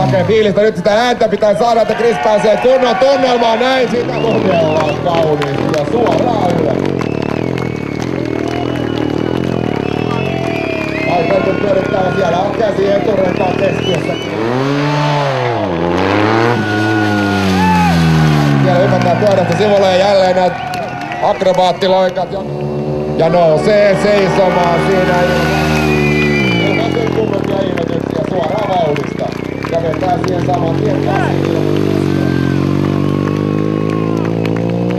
Sakee fiilistä, nyt sitä ääntä pitää saada, että Chris pääsee kunnon tunnelmaan, näin sitä todella kauniisti ja suoraan ylös. Aikartun pyörittää siellä, on käsi eturenkaan keskiössä. Siellä hypätään pyörästä sivulle ja jälleen näet akrobaattiloikat ja nousee seisomaan siinä ilman sen kummempia ihmetyksiä suoraan vauhdista. Ja vetää siihen saman tien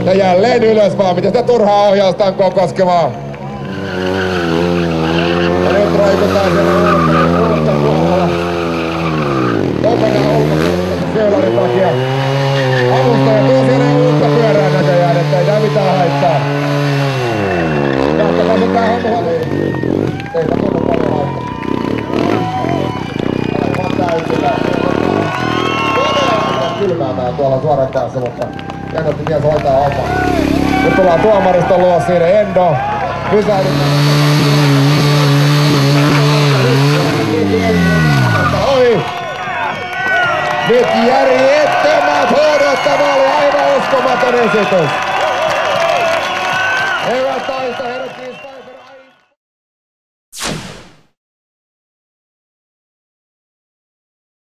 ja jälleen ylös vaan, miten sitä turhaa ohjausta on koskevaa. Ja nyt roikutaan siellä ulkopuolella. Kokonaan ulkopuolella seularin takia. Avustaja tuo siellä uutta pyörää näköjään, ettei tää mitään haittaa. Katsotaan nyt tää homma. Ei tää tuota paljon haittaa. Aivan täysillä. Kylmää tää tuolla suoran päässä, mutta Ennosti mies hoitaa homma. Nyt tullaan tuomarista luo siinä Endo. Pysäytetään. Ohi! Nyt järjettömät huudot, tämä oli aivan uskomaton esitys.